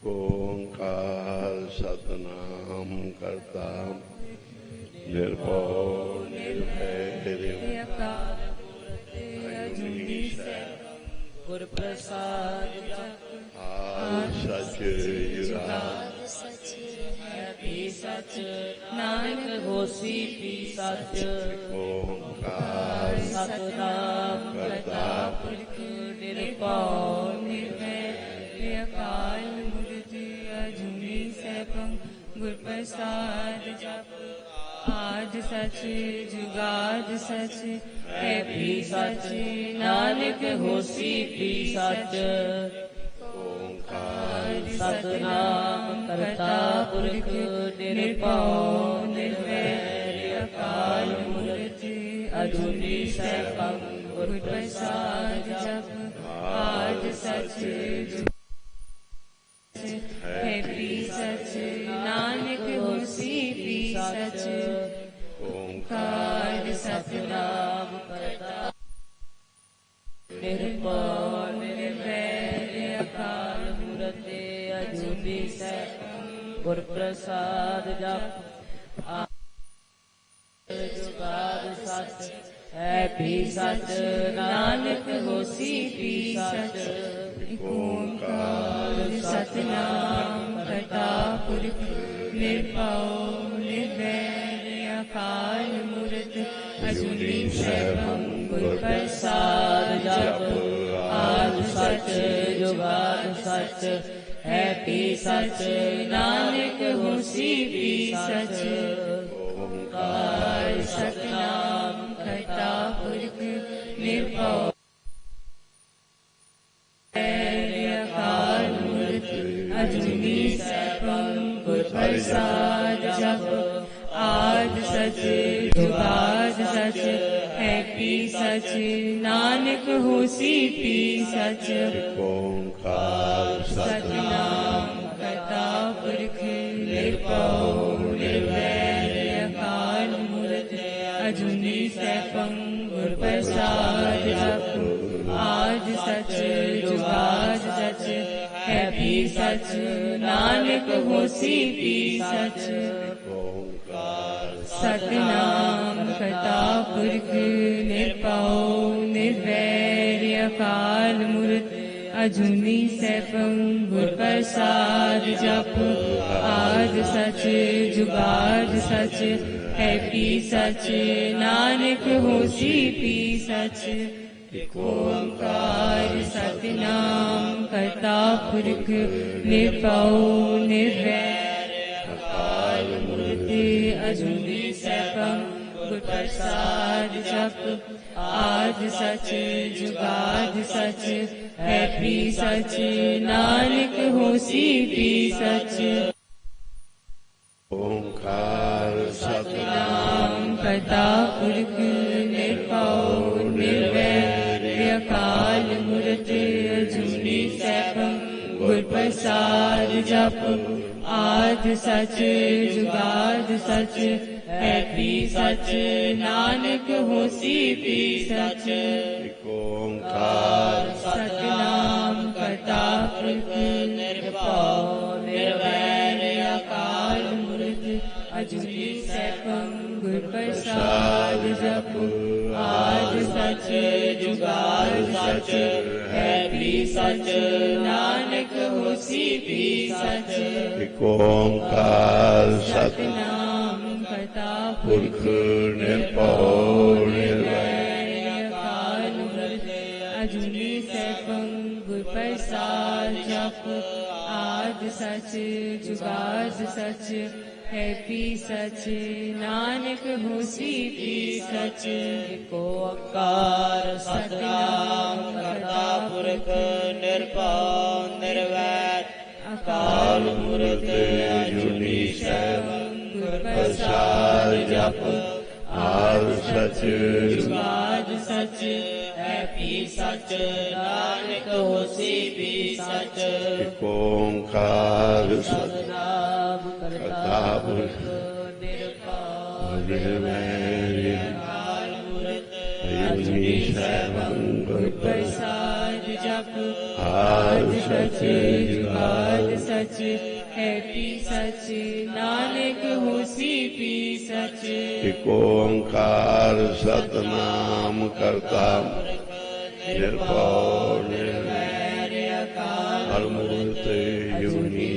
ओंकार सतनाम करता निर्भय निर्भैर्यकार गुर प्रसाद सच जुगाद है भी सच नानक होसी भी सच। ओंकार सतनाम करता पुरख निर्भय निर्भैर्यकार मूर्ति अजूनी सैभं गुर प्रसाद जप। आद सच जुगाद सच है भी सच नानक होसी भी सच। ओंकार सतनाम करता पुरख निर्भय निर्वैर्यकार मूर्ति अजूनी सैभं गुर प्रसाद जप। आद सच है भी सच नानक होसी भी सच। ओंकार सतनाम करता निर्भय निर्वैर्यकार मूर्ति अजूनी सैभं गुर प्रसाद जप। जुगाद सच है भी सच नानक होसी भी सच। ओंकार सतनाम करता पुरख निर्भय निर्वैर्यकार मूर्ति अजूनी सैभं गुर प्रसाद जप। आद सच जुगाद सच है भी सच नानक होसी भी सच। ओंकार सतनाम करता पुरख निर्भय अजूनी सैभं गुर प्रसाद जप। आद सच जुगाद सच है भी सच नानक होसी भी सच। ओंकार सतनाम करता पुरख निर्भय निर्वैर्यकार मूर्ति अजूनी सैभं गुर प्रसाद जप। आद सच जुगाद सच है भी सच नानक होसी भी सच। सतनाम करता पुरख निर्भय निर्वैर्यकार मूर्ति अजूनी सैभं गुर प्रसाद जप। आद सच जुगाद सच है भी सच नानक होसी भी सच। ओंकार सतनाम करता पुरख निर्भय निर्वैर्यकार मूर्ति अजूनी सैभं गुर प्रसाद जप। आद सच जुगाद सच है भी सच नानक होसी भी सच। ओंकार सतनाम करता पुरख निर्भय निर्वैर्यकार मूर्ति अजूनी सैभं गुर प्रसाद जप। आद सच जुगाद सच है भी सच नानक होसी भी सच। ओंकार सतनाम करता पुरख निर्भय निर्वैर्यकार मूर्ति अजूनी सैभं गुर प्रसाद जप। आद सच जुगाद सच है भी सच नानक होसी भी सच। ओंकार सतनाम करता पुरख निर्भय निर्वैर्यकार मूर्ति अजूनी सैभं गुर प्रसाद जप। आद सच जुगाद सच है भी सच नानक होसी भी सच। ओंकार सतनाम करता पुरख निर्भय निर्वैर्यकार मूर्ति अजूनी सैभं गुर प्रसाद जप। आद सच जुगाद सच है भी सच नानक होसी भी सच। ओंकार सतनाम करता पुरख निर्वैर्यकार मूर्ति अजूनी सैभं गुर प्रसाद जप आद सच जुगाद सच है पी सच नानक होसी पी सच एक ओंकार सतनाम करता निर्भय निर्वैर अकाल अलमूर्त अजूनी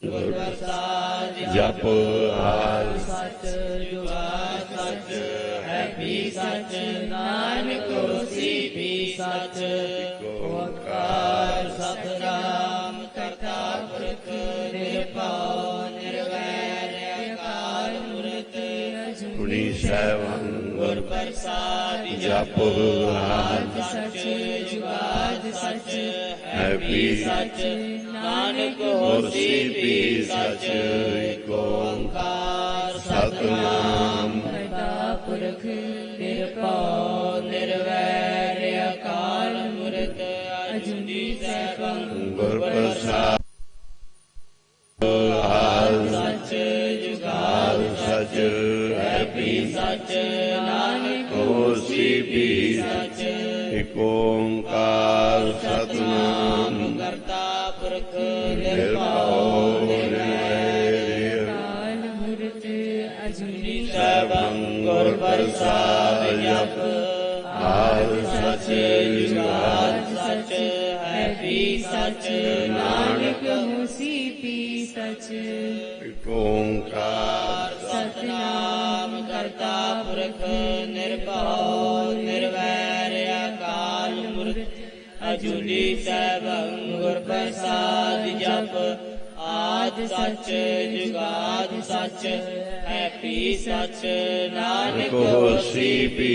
प्रसाद जप आद सच जुगाद सच है भी सच नानक होसी भी सच ओंकार सतनाम करता पुरख निर्भय निर्वैर अकाल मूर्त अजूनी सैभं गुर प्रसाद जप आद सच जुगाद सच है भी सच नानक होसी भी सच एक ओंकार सतनाम करता पुरख निर्भय निर्वैर अकाल मूर्त अजूनी सैभं गुर प्रसाद आद सच जुगाद सच है भी सच नानक होसी भी सच एक ओंकार सतनाम करता पुरख निर्भय निर्वैर अकाल मूर्त अजूनी सैभं गुर प्रसाद जप आद सच जुगाद सच है भी सच नानक होसी पी सच एक ओंकार सतनाम करता पुरख निर्भय निर्वैर अकाल मूर्त अजूनी सैभं गुर प्रसाद जप आद सच जुगाद सच है पी सच नानक होसी भी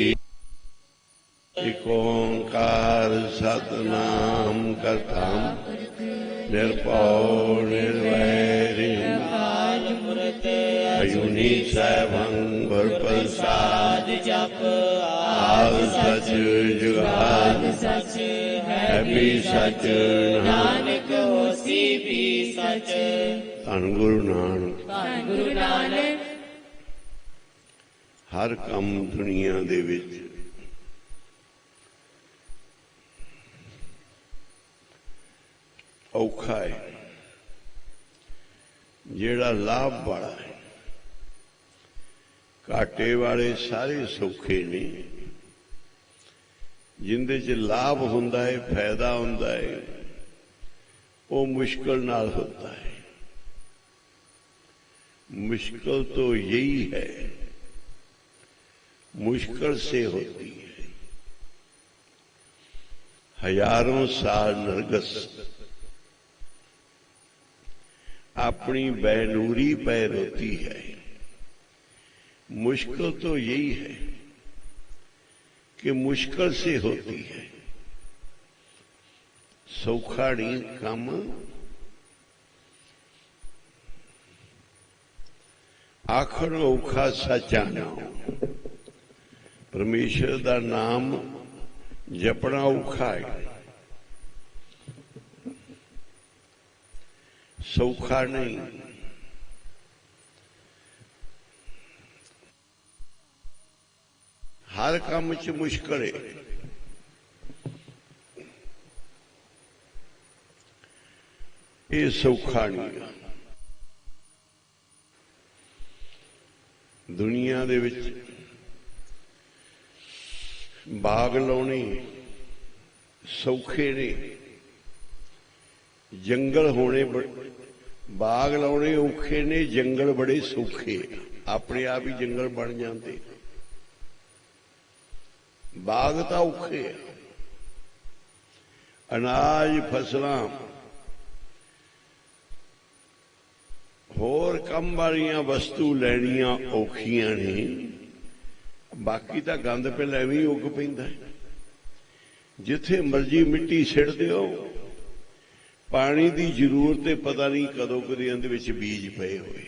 एक ओंकार सतनाम करता निर्भय निर्वैर अकाल मूर्त अजूनी सैभं गुर प्रसाद जप आद सच जुगाद सच है भी सच नानक होसी भी सच ਧੰਨ ਗੁਰੂ ਨਾਨਕ ਧੰਨ ਗੁਰੂ ਨਾਨਕ ਹਰ ਕੰਮ ਦੁਨੀਆ ਦੇ ਵਿੱਚ ਔਖਾ ਹੈ ਜਿਹੜਾ ਲਾਭ ਵਾਲਾ ਹੈ ਘਾਟੇ ਵਾਲੇ ਸਾਰੇ ਸੌਖੇ ਨੇ ਜਿੰਦੇ 'ਚ ਲਾਭ ਹੁੰਦਾ ਹੈ ਫਾਇਦਾ ਹੁੰਦਾ ਹੈ ਉਹ ਮੁਸ਼ਕਲ ਨਾਲ ਹੁੰਦਾ ਹੈ मुश्किल तो यही है मुश्किल से होती है हजारों साल नरगस अपनी बैनूरी पैर होती है मुश्किल तो यही है कि मुश्किल से होती है सौखा नहीं काम आखर औखा सचा नाम परमेश्वर का नाम जपना औखा है सौखा नहीं हर काम च मुश्किल है ये सौखा नहीं दुनिया दे विच बाग लाने सौखे ने जंगल होने बाग लाने औखे ने जंगल बड़े सौखे अपने आप ही जंगल बन जाते बाग तो औखे अनाज फसलां होर कम वालियां वस्तु लैनियां औखियां ने बाकी तो गंद पहले एवं ही उग पैंदा है जिथे मर्जी मिट्टी सिट दिओ पानी की जरूरत है पता नहीं कदों कदे इहदे विच बीज पए होए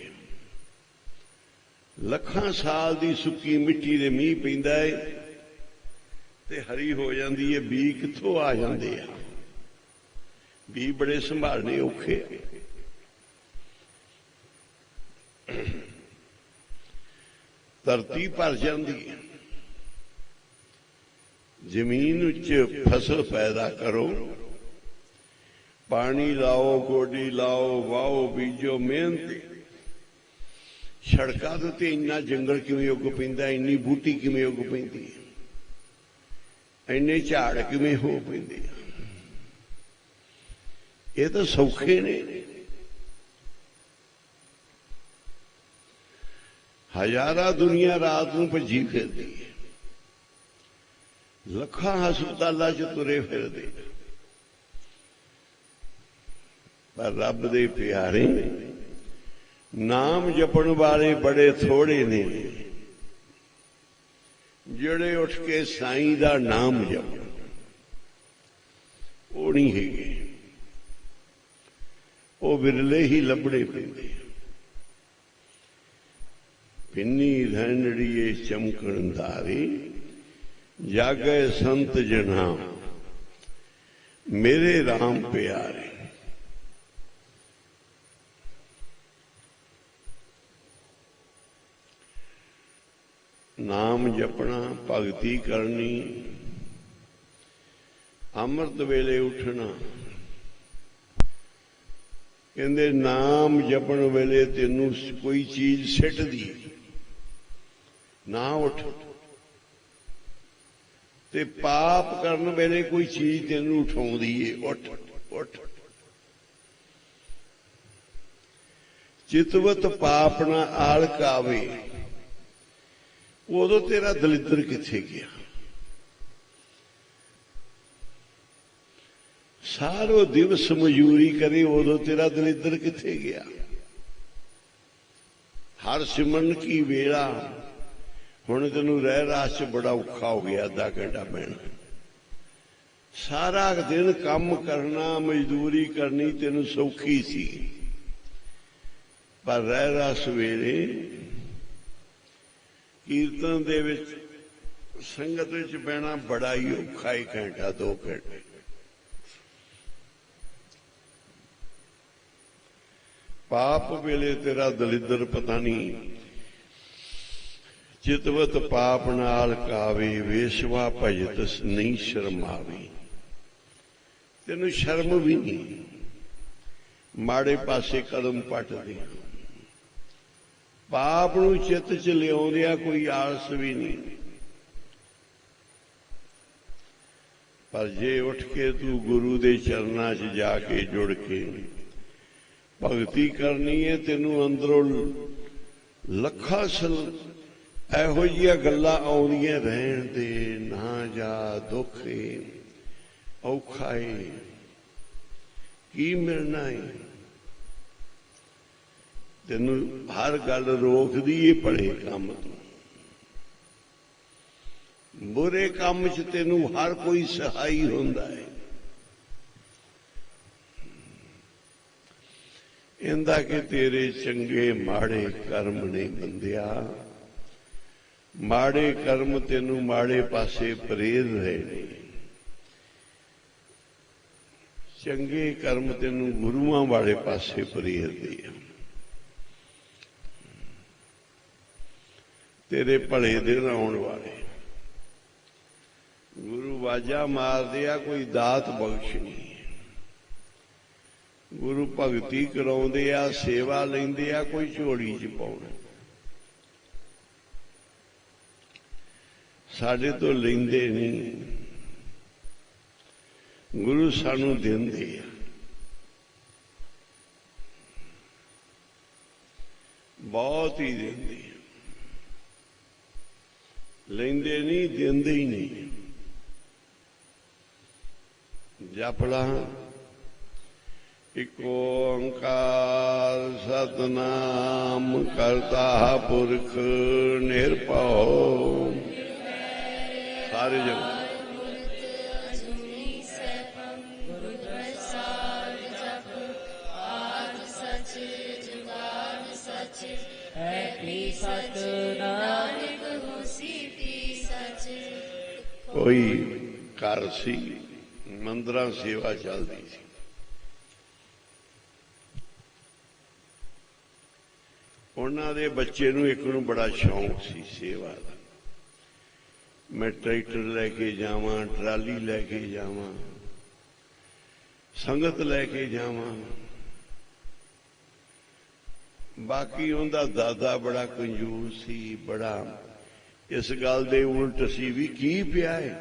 लखां साल की सुक्की मिट्टी दे मींह पैंदा है ते हरी हो जाती है बी कित्थों आ जाते हैं बी बड़े संभालने औखे धरती भर जाती है ਜ਼ਮੀਨ ਵਿੱਚ ਫਸਲ ਪੈਦਾ ਕਰੋ, ਪਾਣੀ ਲਾਓ, ਗੋਡੀ ਲਾਓ, ਵਾਓ, ਬੀਜੋ, ਮਿਹਨਤ। ਸੜਕਾਂ ਦੇ ਉੱਤੇ ਇੰਨਾ ਜੰਗਲ ਕਿਵੇਂ ਉੱਗ ਪੈਂਦਾ, ਇੰਨੀ ਬੂਟੀ ਕਿਵੇਂ ਉੱਗ ਪੈਂਦੀ, ਇੰਨੇ ਝਾੜ ਕਿਵੇਂ ਹੋ ਪੈਂਦੇ ਆ? ਇਹ ਤਾਂ ਸੌਖੇ ਨੇ। ਹਜ਼ਾਰਾਂ ਦੁਨੀਆ ਰਾਤ ਨੂੰ ਭੱਜੀ ਫਿਰਦੀ ਹੈ, ਲੱਖਾਂ ਹਸਪਤਾਲਾਂ 'ਚ ਤੁਰੇ ਫਿਰਦੇ, ਪਰ ਰੱਬ ਦੇ ਪਿਆਰੇ ਨਾਮ ਜਪਣ ਵਾਲੇ ਬੜੇ ਥੋੜੇ ਨੇ ਜਿਹੜੇ ਉੱਠ ਕੇ ਸਾਈਂ ਦਾ ਨਾਮ ਜਪਣ। ਉਹ ਨਹੀਂ ਹੈਗੇ, ਉਹ ਵਿਰਲੇ ਹੀ ਲੱਭਣੇ ਪੈਂਦੇ। ਪਿੰਨੀ ਧੈਣੜੀਏ ਚਮਕਣ ਧਾਰੀ, ਜਾਗੇ ਸੰਤ ਜਨਾ ਮੇਰੇ ਰਾਮ ਪਿਆਰੇ। ਨਾਮ ਜਪਣਾ, ਭਗਤੀ ਕਰਨੀ, ਅੰਮ੍ਰਿਤ ਵੇਲੇ ਉੱਠਣਾ। ਕਹਿੰਦੇ ਨਾਮ ਜਪਣ ਵੇਲੇ ਤੈਨੂੰ ਕੋਈ ਚੀਜ਼ ਸਿੱਟਦੀ ਨਾ ਉੱਠ, ਤੇ ਪਾਪ ਕਰਨ ਵੇਲੇ ਕੋਈ ਚੀਜ਼ ਤੈਨੂੰ ਉਠਾਉਂਦੀ ਏ, ਉੱਠ ਉੱਠ। ਚਿਤਵਤ ਪਾਪ ਨਾ ਆਲਕ ਆਵੇ, ਉਦੋਂ ਤੇਰਾ ਦਲਿੱਦਰ ਕਿੱਥੇ ਗਿਆ? ਸਾਰੋ ਦਿਵਸ ਮਜ਼ਦੂਰੀ ਕਰੇ, ਉਦੋਂ ਤੇਰਾ ਦਲਿੱਦਰ ਕਿੱਥੇ ਗਿਆ? ਹਰ ਸਿਮਰਨ ਕੀ ਵੇਲਾ। ਹੁਣ ਤੈਨੂੰ ਰਹਿ ਰਾਸ 'ਚ ਬੜਾ ਔਖਾ ਹੋ ਗਿਆ, ਅੱਧਾ ਘੰਟਾ ਬਹਿਣਾ। ਸਾਰਾ ਦਿਨ ਕੰਮ ਕਰਨਾ, ਮਜ਼ਦੂਰੀ ਕਰਨੀ ਤੈਨੂੰ ਸੌਖੀ ਸੀ, ਪਰ ਰਹਿ ਰਾਸ ਵੇਲੇ ਕੀਰਤਨ ਦੇ ਵਿੱਚ, ਸੰਗਤ ਵਿੱਚ ਬਹਿਣਾ ਬੜਾ ਹੀ ਔਖਾ। 1 ਘੰਟਾ 2 ਘੰਟੇ ਪਾਪ ਵੇਲੇ ਤੇਰਾ ਦਲਿੱਦਰ ਪਤਾ ਨਹੀਂ। ਚਿਤਵਤ ਪਾਪ ਨਾਲ ਕਾਵੇ, ਵੇਸ਼ਵਾ ਭਜਤ ਨਹੀਂ ਸ਼ਰਮਾਵੇ। ਤੈਨੂੰ ਸ਼ਰਮ ਵੀ ਨਹੀਂ, ਮਾੜੇ ਪਾਸੇ ਕਦਮ ਪੱਟਦੇ। ਪਾਪ ਨੂੰ ਚਿੱਤ 'ਚ ਲਿਆਉਂਦਿਆਂ ਕੋਈ ਆਲਸ ਵੀ ਨਹੀਂ, ਪਰ ਜੇ ਉੱਠ ਕੇ ਤੂੰ ਗੁਰੂ ਦੇ ਚਰਨਾਂ 'ਚ ਜਾ ਕੇ ਜੁੜ ਕੇ ਭਗਤੀ ਕਰਨੀ ਹੈ, ਤੈਨੂੰ ਅੰਦਰੋਂ ਲੱਖਾਂ ਇਹੋ ਜਿਹੀਆਂ ਗੱਲਾਂ ਆਉਂਦੀਆਂ ਰਹਿਣ ਦੇ। ਨਾ ਜਾ, ਦੁੱਖ ਏ, ਔਖਾ ਏ, ਕੀ ਮਿਲਣਾ ਏ? ਤੈਨੂੰ ਹਰ ਗੱਲ ਰੋਕਦੀ ਏ ਭਲੇ ਕੰਮ ਤੋਂ। ਬੁਰੇ ਕੰਮ 'ਚ ਤੈਨੂੰ ਹਰ ਕੋਈ ਸਹਾਈ ਹੁੰਦਾ ਹੈ। ਇੰਦਾ ਕਿ ਤੇਰੇ ਚੰਗੇ ਮਾੜੇ ਕਰਮ ਨੇ ਬੰਦਿਆ, ਮਾੜੇ ਕਰਮ ਤੈਨੂੰ ਮਾੜੇ ਪਾਸੇ ਪ੍ਰੇਰ ਰਹੇ ਨੇ, ਚੰਗੇ ਕਰਮ ਤੈਨੂੰ ਗੁਰੂਆਂ ਵਾਲੇ ਪਾਸੇ ਪ੍ਰੇਰਦੇ ਆ। ਤੇਰੇ ਭਲੇ ਦਿਨ ਆਉਣ ਵਾਲੇ। ਗੁਰੂ ਵਾਜਾ ਮਾਰਦੇ ਆ, ਕੋਈ ਦਾਤ ਬਖਸ਼ਣੀ। ਗੁਰੂ ਭਗਤੀ ਕਰਾਉਂਦੇ ਆ, ਸੇਵਾ ਲੈਂਦੇ ਆ, ਕੋਈ ਝੋਲੀ 'ਚ ਪਾਉਣਾ। ਸਾਡੇ ਤੋਂ ਲੈਂਦੇ ਨਹੀਂ, ਗੁਰੂ ਸਾਨੂੰ ਦਿੰਦੇ ਆ। ਬਹੁਤ ਹੀ ਦਿੰਦੇ ਆ, ਲੈਂਦੇ ਨਹੀਂ, ਦਿੰਦੇ ਹੀ ਨਹੀਂ। ਜਪ ਲਾ ਇਕ ਓੰਕਾਰ ਸਤਿਨਾਮ ਕਰਤਾ ਪੁਰਖ ਨਿਰਭਉ। ਸਾਰੇ ਜਨ ਕੋਈ ਘਰ ਸੀ, ਮੰਦਰਾਂ ਸੇਵਾ ਚੱਲਦੀ ਸੀ। ਉਹਨਾਂ ਦੇ ਬੱਚੇ ਨੂੰ ਇੱਕ ਨੂੰ ਬੜਾ ਸ਼ੌਂਕ ਸੀ ਸੇਵਾ ਦਾ। मैं ट्रैक्टर लैके जावां, ट्राली लैके जावां, संगत लैके जावां। बाकी उनका दादा बड़ा कंजूस सी, बड़ा इस गल दे उल्ट सी भी की पिया है,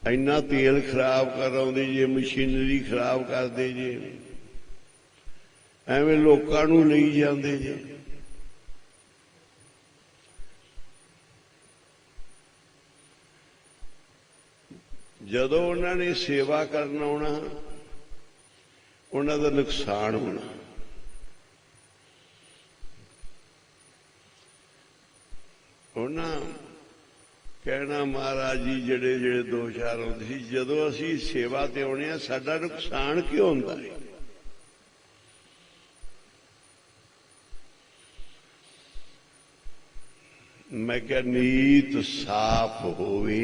इन्ना तेल खराब कर आउंदे जे, मशीनरी खराब करदे जे, एवें लोकां नूं लई जांदे जे। जदों उन्होंने सेवा करना आउणा, उन्हां दा नुकसान होना। उन्हां कहना महाराज जी जेड़े जेड़े दो चार आउंदे सी, जदों असीं सेवा ते आउणे आ साडा नुकसान क्यों हुंदा है? मैं क्या नीत साफ होवे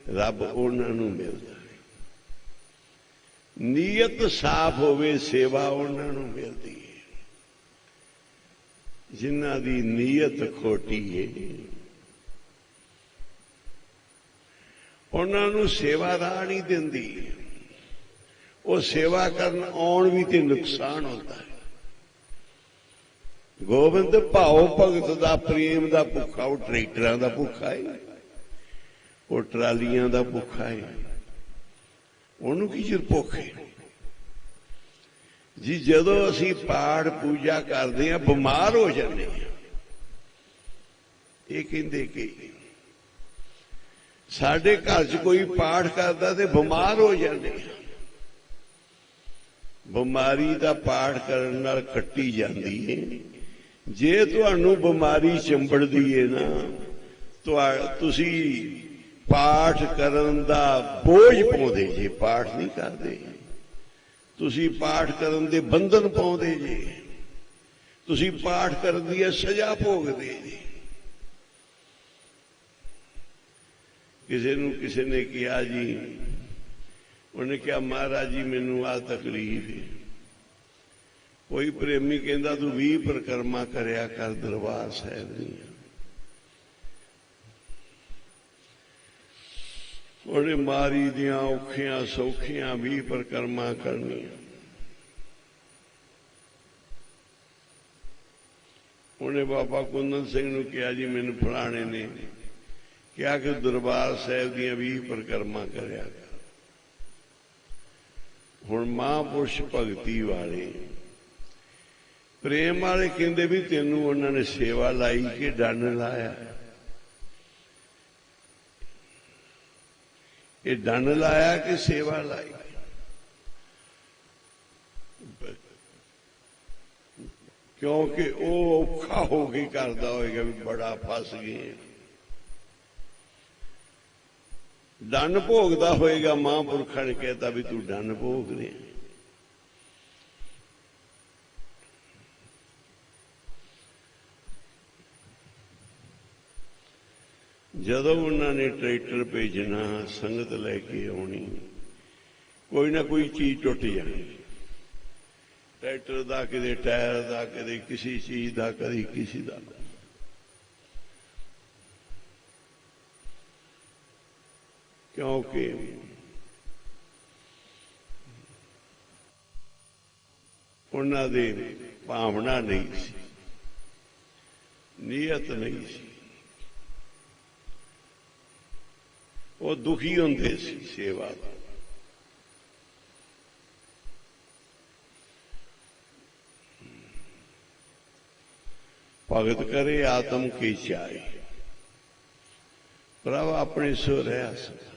रब उन्हां नूं मिलदा है, नीयत साफ होवे सेवा उन्हां नूं मिलदी है। जिन्हां दी नीयत खोटी है उन्हां नूं सेवा राह नहीं दिंदी, वो सेवा करन आउण भी ते नुकसान होता है। गोबिंद भाव भगत दा प्रेम दा भुखा, वो ट्रैक्टरां दा भुखा है, वो ट्रालियां दा भुखा है, उन्होंने की चਿਰ भुख है जी। जदों असीं पाठ पूजा करते हैं बीमार हो जाते हैं, ये कहते कि साडे घर च कोई पाठ करता तो बीमार हो जाते हैं। बीमारी का पाठ करने नाल कट्टी जाती है। जे तुहानू बीमारी चिंबड़दी है ना, तो तुसी पाठ करन दा बोझ पाउंदे जे, पाठ नहीं करते। तुसी पाठ करन दे बंधन पाउंदे जे, तुसी पाठ करन दी सजा भोगदे जे। किसी ने कहा जी, उन्हें कहा महाराज जी मैनू आ तकलीफ है। कोई प्रेमी कहता तू 20 परिक्रमा करया कर दरबार साहब दी। उन्हें मारी दियां औखियां सौखियां 20 परिक्रमा करनियां। उन्हें बाबा कुंदन सिंह नूं कहा जी मैनू फलाने ने क्या कि दरबार साहब दी 20 परिक्रमा करया कर। हुण महापुरुष भगती वाले प्रेम वाले कहते भी तेनू उन्होंने सेवा लाई कि डन लाया। ये डन लाया कि सेवा लाई? क्योंकि वो औखा हो के करता होगा भी बड़ा फस गए। डन भोगता होएगा, महापुरखा ने कहता भी तू डन भोग ले। जदों उन्होंने ट्रैक्टर भेजना, संगत लैके आनी, कोई ना कोई चीज टुट जानी। ट्रैक्टर का कदे टायर का, कदे किसी चीज का, कदे किसी का। क्योंकि उन्होंने भावना नहीं सी, नीयत नहीं सी। वो दुखी होंदे सी सेवा दा। भगत करे आत्म की चाहे, प्रभ अपने सो रह सका।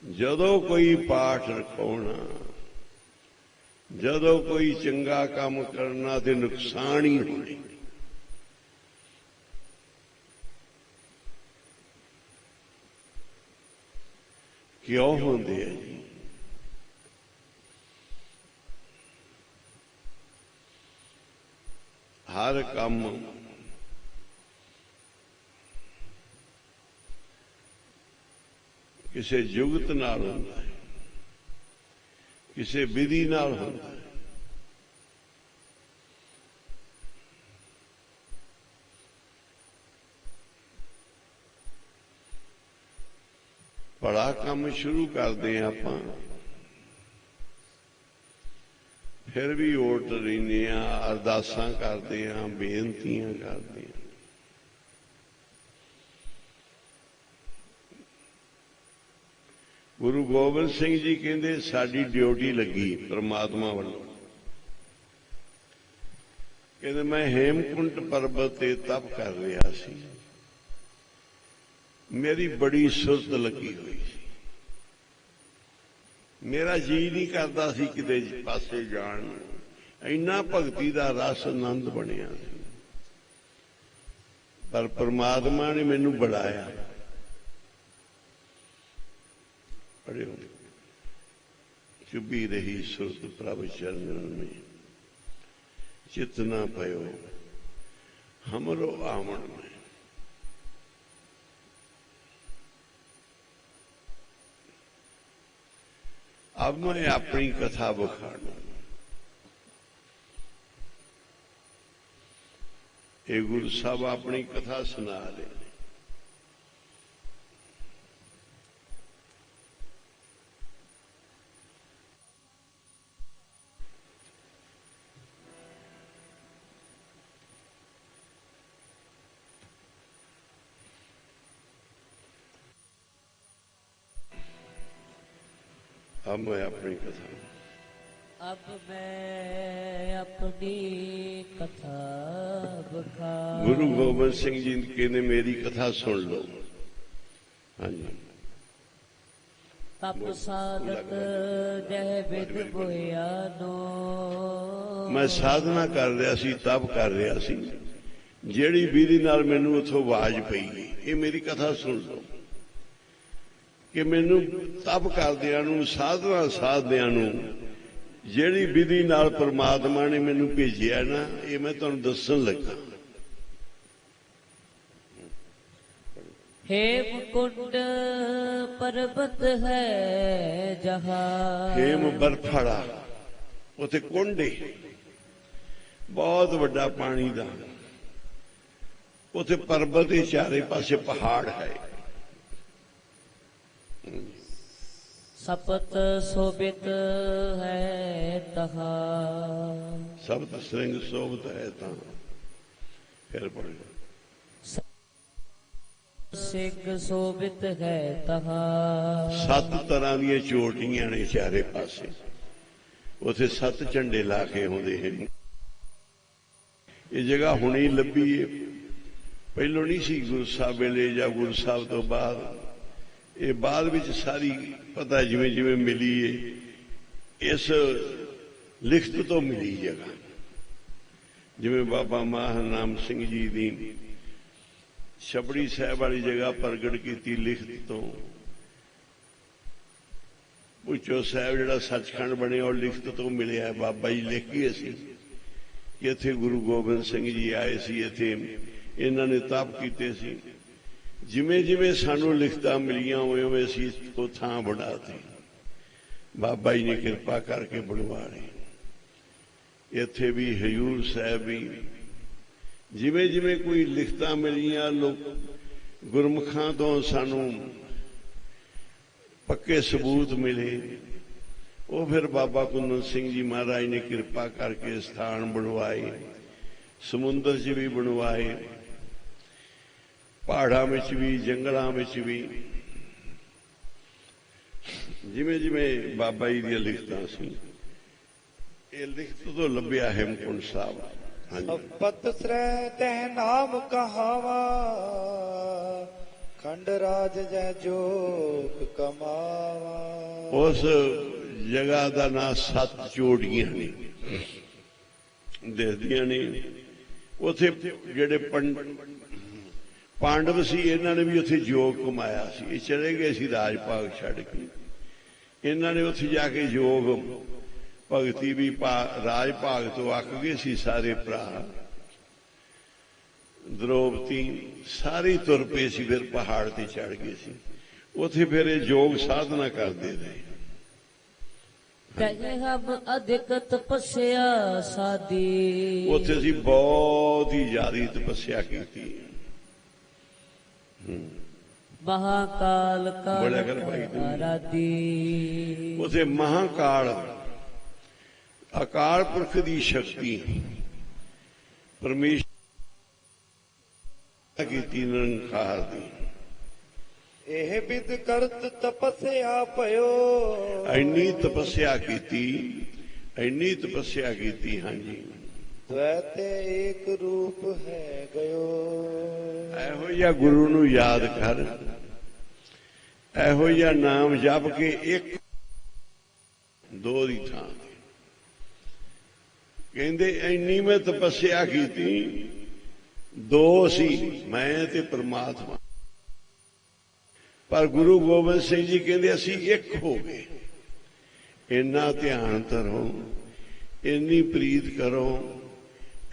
जदों कोई पाठ रखोना, जदों कोई चंगा काम करना तो नुकसान ही होने। क्यों होंदे है जी? हर काम किसी जुगत नाल होंदा है, किसी विधि नाल होंदा है। ਕੰਮ ਸ਼ੁਰੂ ਕਰਦੇ ਹਾਂ ਆਪਾਂ, ਫਿਰ ਵੀ ਓਟ ਲੈਂਦੇ ਹਾਂ, ਅਰਦਾਸਾਂ ਕਰਦੇ ਹਾਂ, ਬੇਨਤੀਆਂ ਕਰਦੇ ਹਾਂ। ਗੁਰੂ ਗੋਬਿੰਦ ਸਿੰਘ ਜੀ ਕਹਿੰਦੇ ਸਾਡੀ ਡਿਊਟੀ ਲੱਗੀ ਪ੍ਰਮਾਤਮਾ ਵੱਲੋਂ। ਕਹਿੰਦੇ ਮੈਂ ਹੇਮਕੁੰਟ ਪਰਬਤ ਤੇ ਤਪ ਕਰ ਰਿਹਾ ਸੀ, ਮੇਰੀ ਬੜੀ ਸੁਰਤ ਲੱਗੀ ਹੋਈ ਸੀ, ਮੇਰਾ ਜੀ ਨਹੀਂ ਕਰਦਾ ਸੀ ਕਿਤੇ ਪਾਸੇ ਜਾਣ ਨੂੰ, ਇੰਨਾ ਭਗਤੀ ਦਾ ਰਸ ਆਨੰਦ ਬਣਿਆ ਸੀ। ਪਰ ਪ੍ਰਮਾਤਮਾ ਨੇ ਮੈਨੂੰ ਬੁਲਾਇਆ। ਪੜਿਓ, ਚੁੱਭੀ ਰਹੀ ਸੁਰਤ ਪ੍ਰਭ ਚਰਨਨ में, चित न पयो हमरो आवण में। अब मैं अपनी कथा बखाणू। ये गुरु साहब अपनी कथा सुना रहे। अब मैं अपनी कथा, अब मैं अपनी कथा बखा। गुरु गोबिंद सिंह जी कहने मेरी कथा सुन लो। हाँ जी। तप साधक जह विद बोयानो। मैं साधना कर रहा सी, तप कर रहा सी, ਜਿਹੜੀ विधि नाल मैनू उथों आवाज पई, ये मेरी कथा सुन लो कि मैनू तप करदियां नूं, साधना साधदियां नूं ਜਿਹੜੀ विधि नाल परमात्मा ने मैनू भेजिया ना, ये मैं तुहानूं दस्सण लगा। हेमकुंड पर्वत है जहां, हेम बर्फाड़ा, उत्थे कुंड है बहुत वड्डा पानी दा, उत्थे पर्वत के चारे पासे पहाड़ है। सपत शोभित है तहा, सप्त श्रृंग शोभित है ता। फिर पढ़ो, सिंह शोभित है तहा। 7 तरह दी चोटियां ने चारे पासे, उथे 7 झंडे ला के आउंदे हैं। ये जगह हुणी लभी है, पहलों नहीं सी गुरु साहब वेले या गुरु साहब तो बाद, ये बाद विच सारी पता जिवें जिवें मिली है, इस लिखत तो मिली जगह। जिवें बाबा महानाम सिंह जी दी छबड़ी साहब वाली जगह प्रगट की लिखत तो, पुछो साहब जिहड़ा सचखंड बने और लिखत तो मिलिया। बाबा जी लिख के असीं कि इत्थे गुरु गोबिंद सिंह जी आए सी, इत्थे इन्हां ने तप कीते सी। जिमें जिमें सानू लिखतां मिलियां उवें उवें असीं को थां बनाती, बाबा जी ने किरपा करके बनवा ली। इत्थे भी हजूर साहब भी जिमें जिमें कोई लिखतां मिलियां, लोग गुरमुखां तो सानू पक्के सबूत मिले, वो फिर बाबा कुंदन सिंह जी महाराज ने किरपा करके स्थान बनवाए, समुंदर च भी बनवाए, पहाड़ां विच भी, जंगलां विच भी। जिमें जिमें बाबा जी दी लिखतां सी, ये लिखत तो लभ्या हेमकुंड साहब। हाँ जी। पत श्रय तह नाम कहावा, खंड राज जय जोग कमावा। उस जगह का नाम 7 चोटियां ने दसदियां ने। उथे जेड़े पांडव सी, इन्हां ने भी उथे योग कमाया सी। ये चले गए सी राज भाग छड़ के, इन्हां ने उथे जाके योग भगती भी राज भाग तो अक गए सी सारे भरा। द्रौपदी सारी तुर पे सी, फिर पहाड़ ते चढ़ गए सी। उथे फिर योग साधना करते रहे। हम अधिक तपस्या साधी, उथे असीं बहुत ही ज्यादा तपस्या की। ਮਹਾਕਾਲ ਬੋਲਿਆ ਕਰ ਕਾਲ ਭਾਈ ਤੂੰ। ਆਰਾਧੀ। ਉਸੇ ਮਹਾਕਾਲ ਅਕਾਲ ਪੁਰਖ ਦੀ ਸ਼ਕਤੀ ਪਰਮੇਸ਼ਰ ਕੀਤੀ ਨਿਰੰਕਾਰ ਦੀ ਇਹ ਬਿਦ ਕਰਤ ਤਪਸਿਆ ਭਇਓ ਇੰਨੀ ਤਪੱਸਿਆ ਕੀਤੀ ਹਾਂਜੀ ਦ્વੈਤੇ ਏਕ ਰੂਪ ਹੈ ਗਇਓ। ਇਹੋ ਜਿਹਾ ਗੁਰੂ ਨੂੰ ਯਾਦ ਕਰ, ਇਹੋ ਜਿਹਾ ਨਾਮ ਜਪ ਕੇ ਇੱਕ ਦੋ ਦੀ ਥਾਂ ਕਹਿੰਦੇ ਇੰਨੀ ਮੈਂ ਤਪੱਸਿਆ ਕੀਤੀ, ਦੋ ਸੀ ਮੈਂ ਤੇ ਪ੍ਰਮਾਤਮਾ, ਪਰ ਗੁਰੂ ਗੋਬਿੰਦ ਸਿੰਘ ਜੀ ਕਹਿੰਦੇ ਅਸੀਂ ਇੱਕ ਹੋ ਗਏ। ਇੰਨਾ ਧਿਆਨ ਧਰੋ, ਇੰਨੀ ਪ੍ਰੀਤ ਕਰੋ,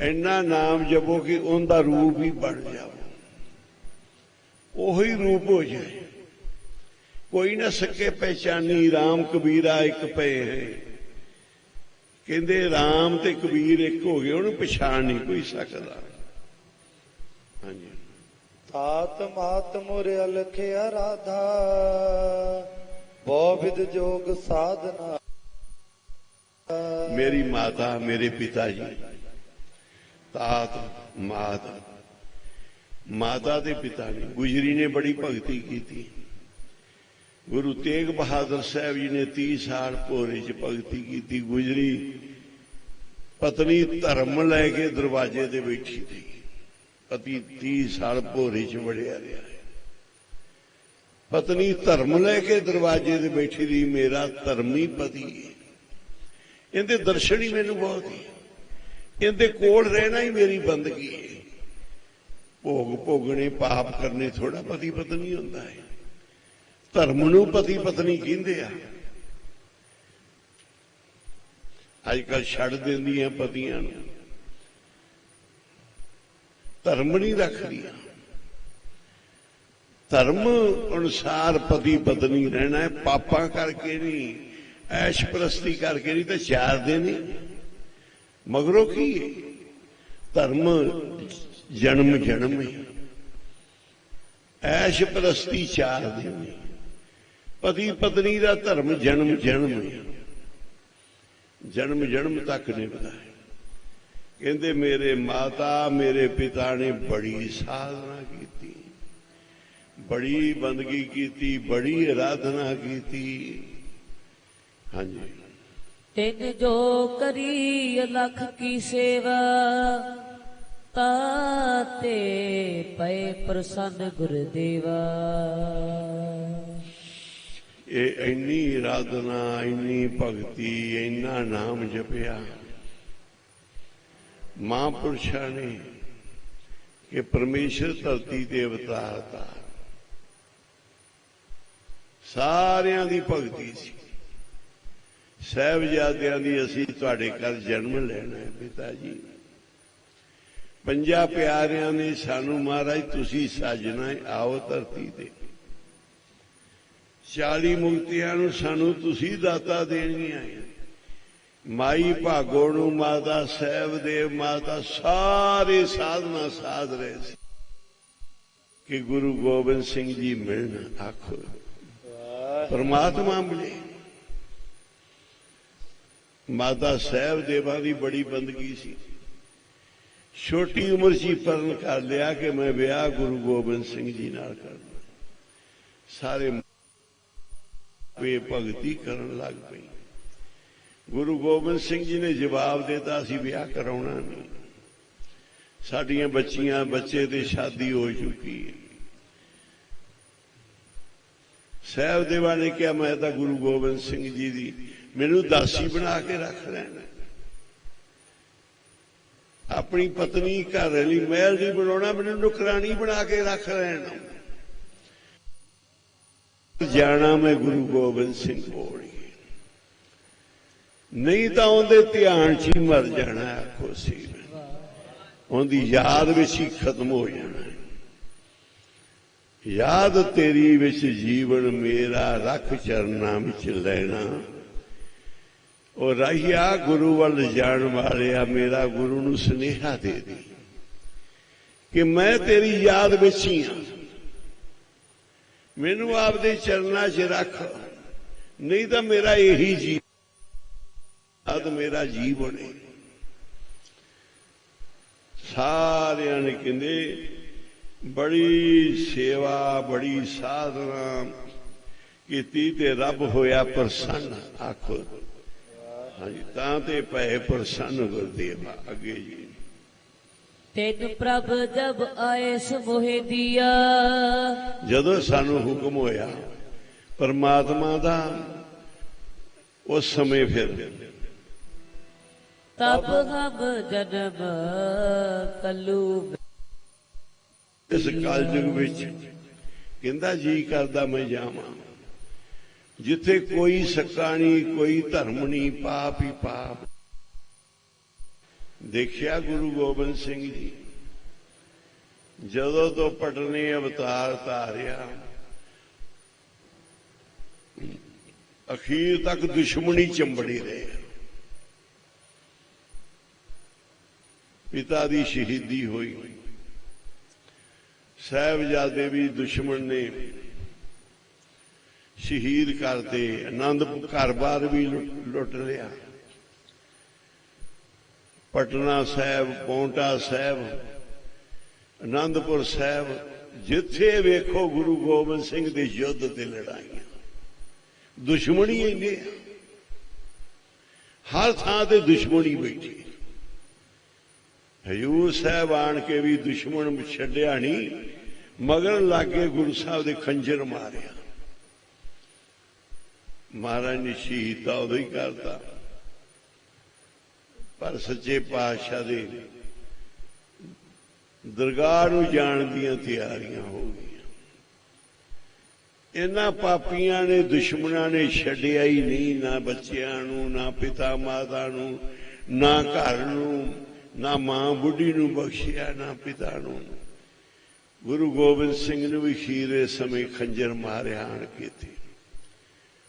ਇੰਨਾ ਨਾਮ ਜਪੋ ਕਿ ਉਹਦਾ ਰੂਪ ਹੀ ਬਣ ਜਾਵੇ, ਉਹੀ ਰੂਪ ਹੋ ਜਾਏ। ਕੋਈ ਨਾ ਸਕੇ ਪਹਿਚਾਨੀ ਰਾਮ ਕਬੀਰਾ ਇੱਕ ਪਏ ਹੈ। ਕਹਿੰਦੇ ਰਾਮ ਤੇ ਕਬੀਰ ਇੱਕ ਹੋ ਗਏ, ਉਹਨੂੰ ਪਛਾਣ ਨਹੀਂ ਕੋਈ ਸਕਦਾ। ਹਾਂਜੀ ਤਾਤ ਮਾਤ ਮੁਰ ਅਲਖ ਅਰਾਧਾ ਬਹੁ ਵਿਦ ਜੋਗ ਸਾਧਨਾ। ਮੇਰੀ ਮਾਤਾ ਮੇਰੇ ਪਿਤਾ ਜੀ, ਤਾਤ ਮਾਤਾ ਦੇ ਪਿਤਾ ਨੇ ਗੁਜਰੀ ਨੇ ਬੜੀ ਭਗਤੀ ਕੀਤੀ। ਗੁਰੂ ਤੇਗ ਬਹਾਦਰ ਸਾਹਿਬ ਜੀ ਨੇ 30 ਸਾਲ ਭੋਰੇ 'ਚ ਭਗਤੀ ਕੀਤੀ। ਗੁਜਰੀ ਪਤਨੀ ਧਰਮ ਲੈ ਕੇ ਦਰਵਾਜ਼ੇ ਤੇ ਬੈਠੀ ਸੀ, ਪਤੀ 30 ਸਾਲ ਭੋਰੇ 'ਚ ਵੜਿਆ ਰਿਹਾ ਹੈ। ਪਤਨੀ ਧਰਮ ਲੈ ਕੇ ਦਰਵਾਜ਼ੇ ਤੇ ਬੈਠੀ ਰਹੀ, ਮੇਰਾ ਧਰਮੀ ਪਤੀ ਹੈ, ਇਹਦੇ ਦਰਸ਼ਨ ਹੀ ਮੈਨੂੰ ਬਹੁਤ ਹੀ, ਇਹਦੇ ਕੋਲ ਰਹਿਣਾ ਹੀ ਮੇਰੀ ਬੰਦਗੀ ਹੈ। ਭੋਗ ਭੋਗਣੇ ਪਾਪ ਕਰਨੇ ਥੋੜਾ ਪਤੀ ਪਤਨੀ ਹੁੰਦਾ ਹੈ। ਧਰਮ ਨੂੰ ਪਤੀ ਪਤਨੀ ਕਹਿੰਦੇ ਆ। ਅੱਜ ਕੱਲ ਛੱਡ ਦਿੰਦੀਆਂ ਪਤੀਆਂ ਨੂੰ, ਧਰਮ ਨਹੀਂ ਰੱਖਦੀਆਂ। ਧਰਮ ਅਨੁਸਾਰ ਪਤੀ ਪਤਨੀ ਰਹਿਣਾ ਹੈ, ਪਾਪਾਂ ਕਰਕੇ ਨਹੀਂ, ਐਸ਼ ਪ੍ਰਸਤੀ ਕਰਕੇ ਨਹੀਂ। ਤਾਂ ਚਾਰ ਦਿਨ ਮਗਰੋਂ ਕੀ ਹੈ? ਧਰਮ ਜਨਮ ਜਨਮ ਹੈ, ਐਸ਼ ਪ੍ਰਸਤੀ ਚਾਰ ਦਿਨ ਹੈ। ਪਤੀ ਪਤਨੀ ਦਾ ਧਰਮ ਜਨਮ ਜਨਮ ਹੈ, ਜਨਮ ਜਨਮ ਤੱਕ ਨਿਭਦਾ ਹੈ। ਕਹਿੰਦੇ ਮੇਰੇ ਮਾਤਾ ਮੇਰੇ ਪਿਤਾ ਨੇ ਬੜੀ ਸਾਧਨਾ ਕੀਤੀ, ਬੜੀ ਬੰਦਗੀ ਕੀਤੀ, ਬੜੀ ਆਰਾਧਨਾ ਕੀਤੀ। ਹਾਂਜੀ ਤਿਨ ਜੋ ਕਰੀ ਅਲਖ ਕੀ ਸੇਵਾ, ਤਾਤੇ ਪਏ ਪ੍ਰਸੰਨ ਗੁਰਦੇਵਾ। ਇਹ ਇੰਨੀ ਆਰਾਧਨਾ, ਇੰਨੀ ਭਗਤੀ, ਇੰਨਾ ਨਾਮ ਜਪਿਆ ਮਹਾਂਪੁਰਸ਼ਾਂ ਨੇ ਕਿ ਪਰਮੇਸ਼ਰ ਧਰਤੀ ਤੇ ਅਵਤਾਰ ਦਾ ਸਾਰਿਆਂ ਦੀ ਭਗਤੀ ਸੀ। ਸਾਹਿਬਜ਼ਾਦਿਆਂ ਦੀ ਅਸੀਂ ਤੁਹਾਡੇ ਘਰ ਜਨਮ ਲੈਣਾ ਹੈ ਪਿਤਾ ਜੀ। ਪੰਜਾਂ ਪਿਆਰਿਆਂ ਨੇ ਸਾਨੂੰ ਮਹਾਰਾਜ ਤੁਸੀਂ ਸਾਜਣਾ ਹੈ, ਆਓ ਧਰਤੀ ਤੇ। 40 ਮੁਕਤੀਆਂ ਨੂੰ ਸਾਨੂੰ ਤੁਸੀਂ ਦਾਤਾ ਦੇਣੀਆਂ ਹੈ। ਮਾਈ ਭਾਗੋ ਨੂੰ ਮਾਤਾ ਸਾਹਿਬ ਦੇਵ ਮਾਤਾ ਸਾਰੇ ਸਾਧਨਾ ਸਾਧ ਰਹੇ ਸੀ ਕਿ ਗੁਰੂ ਗੋਬਿੰਦ ਸਿੰਘ ਜੀ ਮਿਲਣ। ਆਖੋ ਪਰਮਾਤਮਾ ਮਿਲੇ। ਮਾਤਾ ਸਾਹਿਬ ਦੇਵਾਂ ਦੀ ਬੜੀ ਬੰਦਗੀ ਸੀ। ਛੋਟੀ ਉਮਰ 'ਚ ਹੀ ਪਰਨ ਕਰ ਲਿਆ ਕਿ ਮੈਂ ਵਿਆਹ ਗੁਰੂ ਗੋਬਿੰਦ ਸਿੰਘ ਜੀ ਨਾਲ ਕਰਨਾ। ਸਾਰੇ ਭਗਤੀ ਕਰਨ ਲੱਗ ਪਈ। ਗੁਰੂ ਗੋਬਿੰਦ ਸਿੰਘ ਜੀ ਨੇ ਜਵਾਬ ਦਿੱਤਾ ਅਸੀਂ ਵਿਆਹ ਕਰਾਉਣਾ ਨਹੀਂ, ਸਾਡੀਆਂ ਬੱਚੀਆਂ ਬੱਚੇ ਤੇ ਸ਼ਾਦੀ ਹੋ ਚੁੱਕੀ ਹੈ। ਸਾਹਿਬਦੇਵਾਂ ਨੇ ਕਿਹਾ ਮੈਂ ਤਾਂ ਗੁਰੂ ਗੋਬਿੰਦ ਸਿੰਘ ਜੀ ਦੀ ਮੈਨੂੰ ਦਾਸੀ ਬਣਾ ਕੇ ਰੱਖ ਲੈਣਾ, ਆਪਣੀ ਪਤਨੀ ਘਰ ਲਈ ਮਹਿਲ ਨਹੀਂ ਬਣਾਉਣਾ, ਮੈਨੂੰ ਨੁਕਰਾਨੀ ਬਣਾ ਕੇ ਰੱਖ ਲੈਣਾ। ਜਾਣਾ ਮੈਂ ਗੁਰੂ ਗੋਬਿੰਦ ਸਿੰਘ ਕੋਲ, ਨਹੀਂ ਤਾਂ ਉਹਦੇ ਧਿਆਨ 'ਚ ਹੀ ਮਰ ਜਾਣਾ। ਆਖੋ ਸੀ ਉਹਦੀ ਯਾਦ ਵਿੱਚ ਹੀ ਖਤਮ ਹੋ ਜਾਣਾ। ਯਾਦ ਤੇਰੀ ਵਿੱਚ ਜੀਵਨ ਮੇਰਾ ਰੱਖ ਚਰਨਾਂ ਵਿੱਚ ਲੈਣਾ। ਉਹ ਰਾਹੀਆ ਗੁਰੂ ਵੱਲ ਜਾਣ ਵਾਲਿਆ ਮੇਰਾ ਗੁਰੂ ਨੂੰ ਸੁਨੇਹਾ ਦੇ ਦੇ ਕਿ ਮੈਂ ਤੇਰੀ ਯਾਦ ਵਿੱਚ ਹੀ ਹਾਂ। मैनू आपदे चरणा च रख, नहीं तो मेरा यही जी अद मेरा जी बने। सारियां ने कहंदे बड़ी सेवा बड़ी साधना कीती ते रब होया प्रसन्न। आखो हाँ जी, तां ते पै प्रसन्न गुरदेव। अगे जी तेन प्रभ जब आए सुमोहे दिया, जदों सानू हुक्म होया परमात्मा दा, उस समय फिर तब हम जन्म कलू। इस कलयुग विच कहंदा जी करदा मैं जावां जिथे कोई सक्का नहीं, कोई धर्म नहीं, पाप ही पाप। देखिया गुरु गोबिंद सिंह जी जदों तो पटने अवतार धारिया, अखीर तक दुश्मनी चंबड़ी रहे। पिता दी शहीदी हुई, साहिबजादे भी दुश्मन ने शहीद करते, आनंदपुर घर बार भी लुट लिया। पटना साहब, पौंटा साहब, आनंदपुर साहब, जिथे वेखो गुरु गोबिंद सिंह दे युद्ध ते लड़ाइयां, दुश्मनी इन्ने हर थां ते दुश्मनी बैठी। हजूर साहब आन के भी दुश्मन छड्या नहीं, मगर लागे गुरु साहब दे खंजर मारिया। महाराज ने शहीद उदों ही करता, पर सच्चे पातशाह दे दरगाह नूं जाण दीआं तैयारियां हो गई। इन्हां पापियां ने, दुश्मनां ने छड्डिया ही नहीं, ना बच्चियां नूं, ना पिता माता नूं, ना घर नूं, ना मां बुढ़ी नूं बख्शिया, ना पिता नूं। गुरु गोबिंद सिंह ने भी खीरे समय खंजर मारिया आण के थे।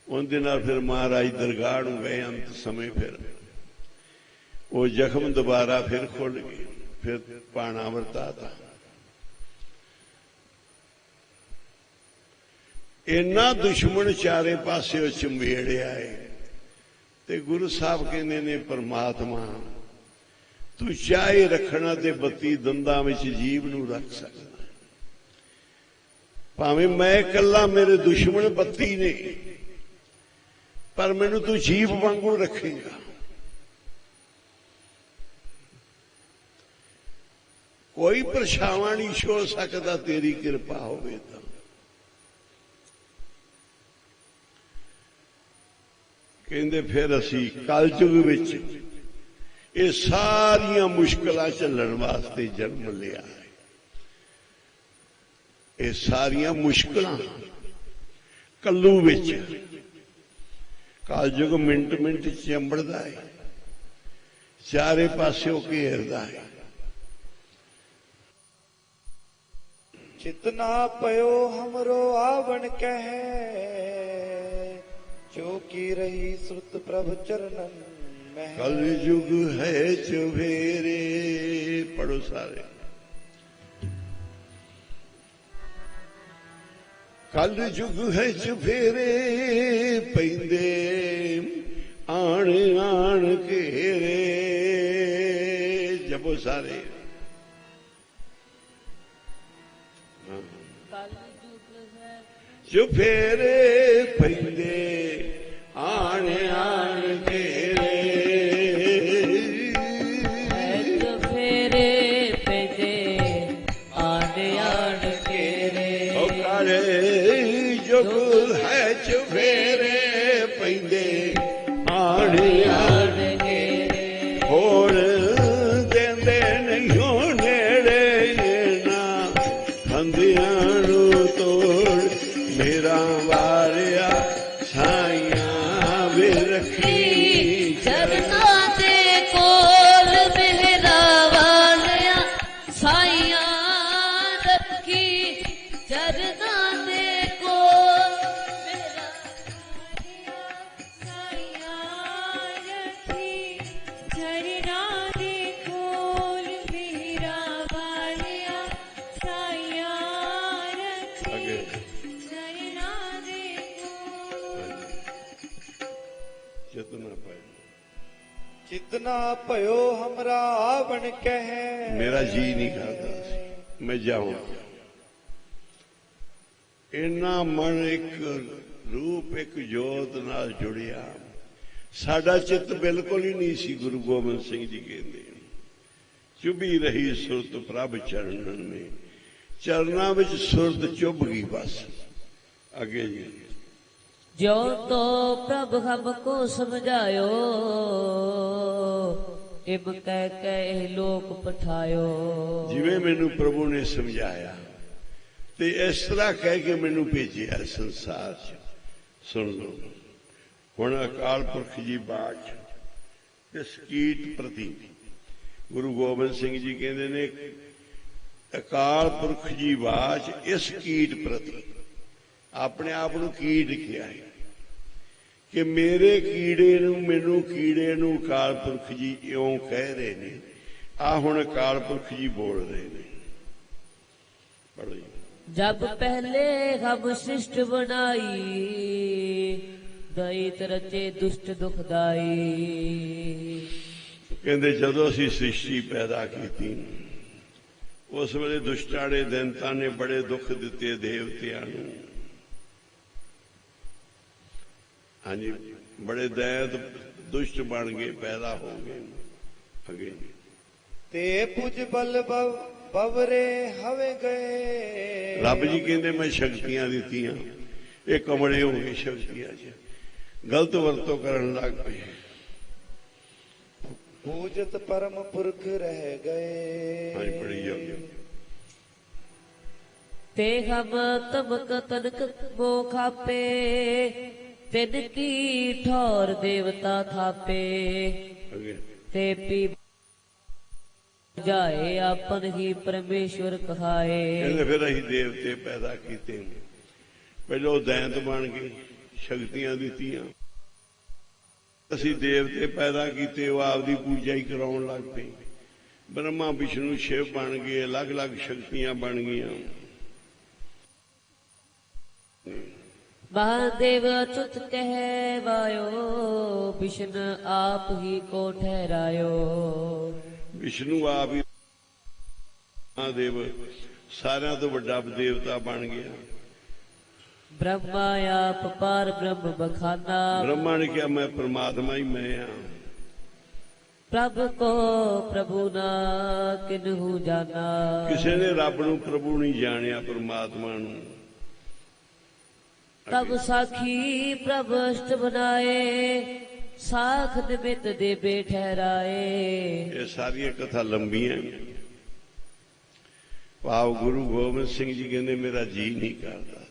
उनके नाल फिर महाराज दरगाह नूं गए। अंत समय फिर वो जख्म दोबारा फिर खुल गए, फिर पाना वरताता। इन्ना दुश्मन चारे पासे चंबेड़िया है, ते गुरु साहब कहते ने परमात्मा तू चाहे रखना ते 32 दंदां विच जीव नूं रख सकदा। भावें मैं कला, मेरे दुश्मन 32 ने, पर मैनू तू जीव वांगू रखेगा। कोई परछावां नहीं छो सकता तेरी कृपा होवे तां। कहंदे फिर असी कलयुग विच ये सारियां मुश्किलां झल्लण वास्ते जन्म लिया है। ये सारियां मुश्किलां कल्लू विच, कलयुग मिंट मिंट चंबड़दा है, चारे पास्यों घेरदा है। चितना पयो हमरो आवण कहे, जो की रही श्रुत प्रभ चरणन में। कलयुग है चुफेरे, पढ़ो सारे। कलयुग है चुफेरे पैंदे, आण आण घेरे। जबो सारे। चुफेरे पैंदे, आण आण घेरे। चुफेरे पैंदे, आण आण घेरे। ओ काले युग है चुफेरे पैंदे, आण आण घेरे। होण देंदे नहीं नेड़े ना, हंदियां नूं तोड़ मेरा वारिया साइयां भी रख ਨਾ ਪਏ। जितना भयो हमरा बन कहे मेरा जी नहीं करता मैं जाऊं। इन्ना मन एक रूप एक जोत नाल जुड़िया। साडा चित्त बिल्कुल ही नहीं सी। गुरु गोबिंद सिंह जी कहते चुभी रही सुरत प्रभ चरणन में। चरना विच सुरत चुभ गई बस। अगे जी जो तो प्रभु हमको समझायो इब कह कह लोक पठायो। जिवें मैनू प्रभु ने समझाया ते इस तरह कह के मैनू भेजिया संसार च। सुन लो हुण अकाल पुरख जी बाच ते सकीट प्रति गुरु गोबिंद सिंह जी कहते ने अकाल पुरख जी बाच इस कीट प्रति अपने आप नूं कीट किया है कि मेरे कीड़े नूं मैनू कीड़े नूं अकाल पुरख जी इउं कह रहे ने। आ हुण अकाल पुरख जी बोल रहे ने। पढ़ो। जब पहले हम सृष्ट बनाई दैत रचे दुष्ट दुखदाई। कहते जदों असीं सृष्टि पैदा की उस वेले दुष्टाणे दैंतां ने बड़े दुख दिते देवतियां नूं। हाँ जी बड़े दैत दुष्ट बन गए पैदा हो गए। अगे ते पुज बल बवरे हवे गए। रब जी कहते मैं शक्तियां दित्तियां ये कमले हो गए शक्तियां च गलत वरतों करन लग पे। पूजत परम पुरख रह गए। हाँ जी पढ़ी जाओ। ते हम तमक तनक मो खापे तिन की ठौर देवता थापे। अगे ते पी जाए आपन ही परमेश्वर कहाए। कहते फिर असीं देवते पैदा किए। पहलो दैंत बन गए शक्तियां दित्तियां। असीं देवते पैदा किए वो आपदी पूजा ही कराउण लग पे। ब्रह्मा विष्णु शिव बन गए अलग अलग शक्तियां बन गईयां। महादेव अच्युत कहवायो विष्णु आप ही को ठहरायो। विष्णु आप ही महादेव सारियां तो वड्डा देवता बन गया। ब्रह्मा आप पार ब्रह्म बखाना। ब्रह्मा ने कहा मैं परमात्मा ही मैं हाँ। प्रभु को प्रभु ना किन्हू जाना। किसी ने रब नूं प्रभु नहीं जानिया परमात्मा नूं। तब साखी प्रभ अष्ट बनाए साख निमित देबे ठहराए। ये सारी कथा लंबी है। भाव गुरु गोबिंद सिंह जी कहते मेरा जी नहीं करता।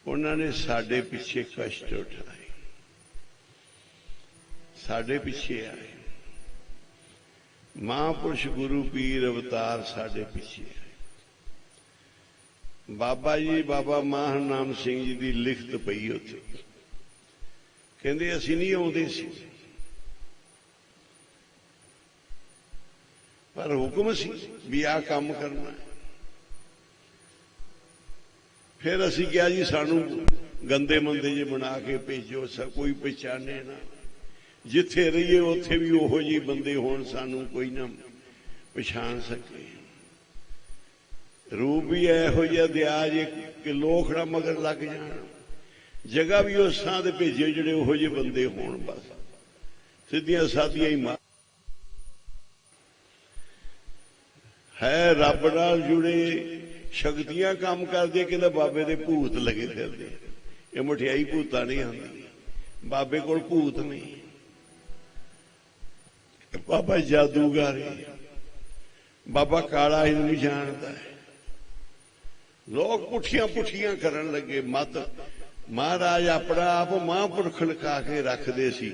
उन्होंने साडे पिछे कष्ट उठाए साडे पिछे आए। महापुरुष गुरु पीर अवतार साडे पिछे आए। बाबा जी बाबा माहन नाम सिंह जी की लिखत पई उत्थे कहते असीं नहीं आउंदे सी पर हुक्म सी भी आ काम करना है। फिर असीं कहा जी सानू गंदे मंदे जे बना के भेजो कोई पहचाने ना। जिथे रहिए उत्थे भी ओहो जी बंदे होण सानू कोई ना पछाण सके। रूप भी इहो जिहा दिया जे कि लोक ना मगर लग जाण। जगह भी उस थां ते भेजे जिहड़े ओहो जे बंदे होण। बस सीधियां सादियां ही मार है रब नाल जुड़े शक्तियां काम करदे कि बाबे दे भूत लगे फिरदे। ये मठियाई भूतां नहीं आंदी बाबे कोल भूत नहीं। बाबा जादूगर है बाबा काला इनू जानता है। लोग पुठियां पुठियां करन लगे। मत महाराज अपना आप महापुरख लिखा के रखते सी।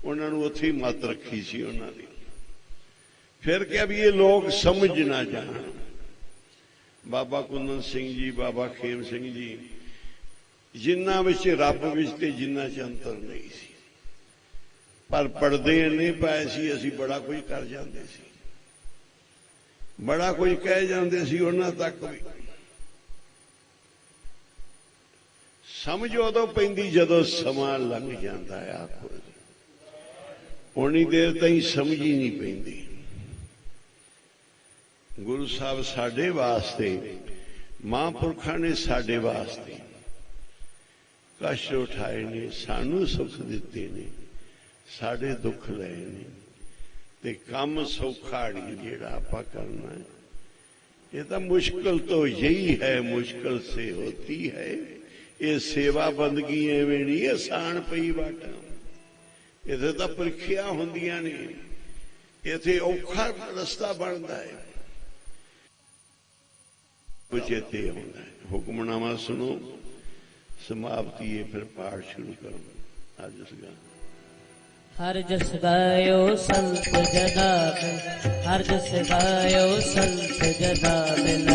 उन्होंने उत्थे मत रखी सी उन्होंने। फिर क्या भी ये लोग समझ ना जान। बाबा कुंदन सिंह जी बाबा खेम सिंह जी जिन्ना विच रब विच ते जिन्ना च अंतर नहीं सी। पर पढ़दे नहीं पाए सी। असीं बड़ा कुछ कर जांदे सी बड़ा कुछ कह जांदे सी उन्हां तक भी। ਸਮਝ ਉਦੋਂ ਪੈਂਦੀ ਜਦੋਂ ਸਮਾਂ ਲੰਘ ਜਾਂਦਾ ਹੈ। ਆਖੋ ਉਨੀ ਦੇਰ ਤਾਈਂ ਸਮਝ ਹੀ ਨਹੀਂ ਪੈਂਦੀ। ਗੁਰੂ ਸਾਹਿਬ ਸਾਡੇ ਵਾਸਤੇ, ਮਹਾਂਪੁਰਖਾਂ ਨੇ ਸਾਡੇ ਵਾਸਤੇ ਕਸ਼ਟ ਉਠਾਏ ਨੇ, ਸਾਨੂੰ ਸੁੱਖ ਦਿੱਤੇ ਨੇ, ਸਾਡੇ ਦੁੱਖ ਲਏ ਨੇ, ਤੇ ਕੰਮ ਸੌਖਾ ਨਹੀਂ ਜਿਹੜਾ ਆਪਾਂ ਕਰਨਾ ਹੈ। ये तो मुश्किल तो यही है, मुश्किल से होती है ये सेवा बंदगी। एवें नहीं आसान पई बाटा, इत्थे तां परीक्षा हुंदियां ने, इत्थे औखा रस्ता बनदा है, चेते आउंदा है। हुक्मनामा सुनो, समाप्ति है, फिर पाठ शुरू करो। आज इस गा हर जस गायो संत जना बिन, हर जस गायो संत जना बिन,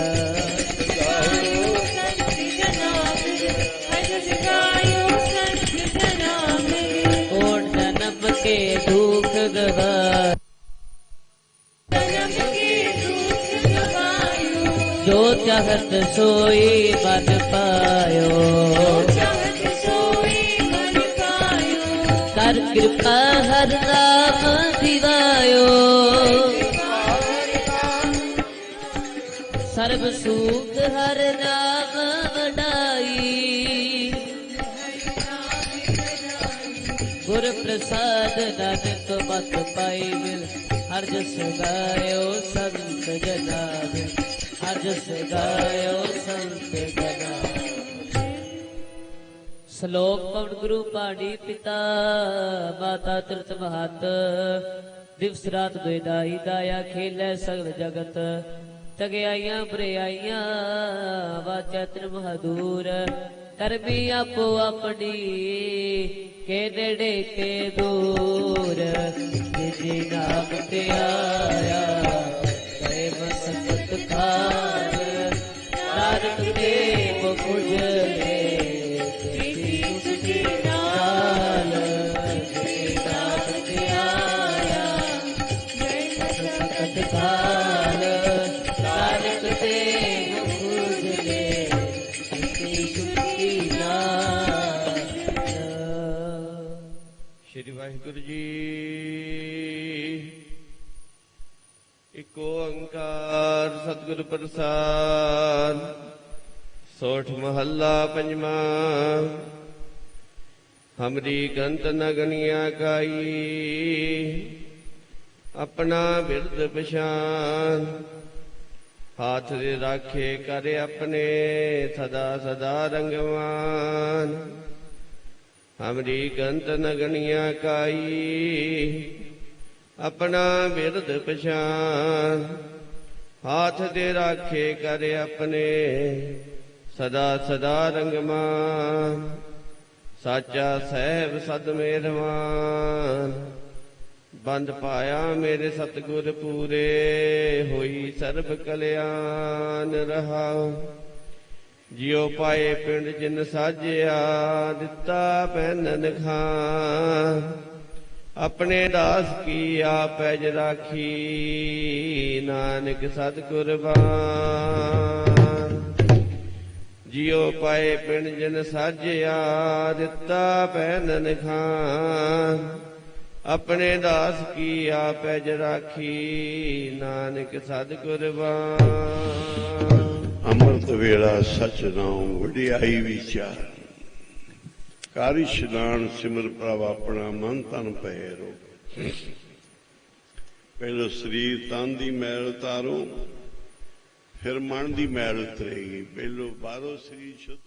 कोट जन्म के दुख गवाए, जो चाहत सोई बन पायो, कर कृपा हर नाम दिवायो, सर्व सुख हर नाम वडाई, गुर प्रसाद नानक मत पाई मिल, हर जस गायो संत जना बिन, हर जस गायो संत जना। श्लोक पवन गुरु पाणी पिता, माता तीर्थ महत, दिवस रात दुदाई दाया, खेलै सगल जगत, तगयाइयां बुराइयां वाचा तिर महदूर, करमी आपो अपनी के नेड़े के दूर, जी नाम ते आया गए मसकत खार, नानक ते मुझे श्री वाहिगुरु जी। एक ओंकार सतगुरु प्रसाद। सोठ महला पंजवा। हमरी गंत न गणिया काई, अपना बिरद पछान, हाथ दे राखे करे अपने, सदा सदा रंगवान। हमरी गंत न गणिया काई, अपना बिरद पछान, हाथ दे राखे करे अपने, सदा सदा रंगमान। साचा सहब सद मेहरवान, बंद पाया मेरे सतगुर पूरे, होई सर्ब कल्याण रहा। जियो पाए पिंड जिन साजिया, दिता पैनन खां, अपने दास की आप पैज राखी, नानक सतगुर बान। जियो पाए पिंड जिन साजिया, दिता पैनन खां, अपने दास की आप पैज राखी, नानक सतगुर बान। ਅੰਮ੍ਰਿਤ ਵੇਲਾ ਸਚ ਨਾਮ ਵਡਿਆਈ ਵਿਚਾਰ, ਕਰ ਇਸ਼ਨਾਨ ਸਿਮਰ ਪ੍ਰਭ ਆਪਣਾ ਮਨ ਤਨ ਪਏ ਰੋ। ਪਹਿਲੋਂ ਸਰੀਰ ਤਨ ਦੀ ਮੈਲ ਉਤਾਰੋ, ਫਿਰ ਮਨ ਦੀ ਮੈਲ ਉਤਰੇਗੀ। ਪਹਿਲੋਂ ਬਾਹਰੋਂ ਸਰੀਰ ਸ਼ੁੱਧ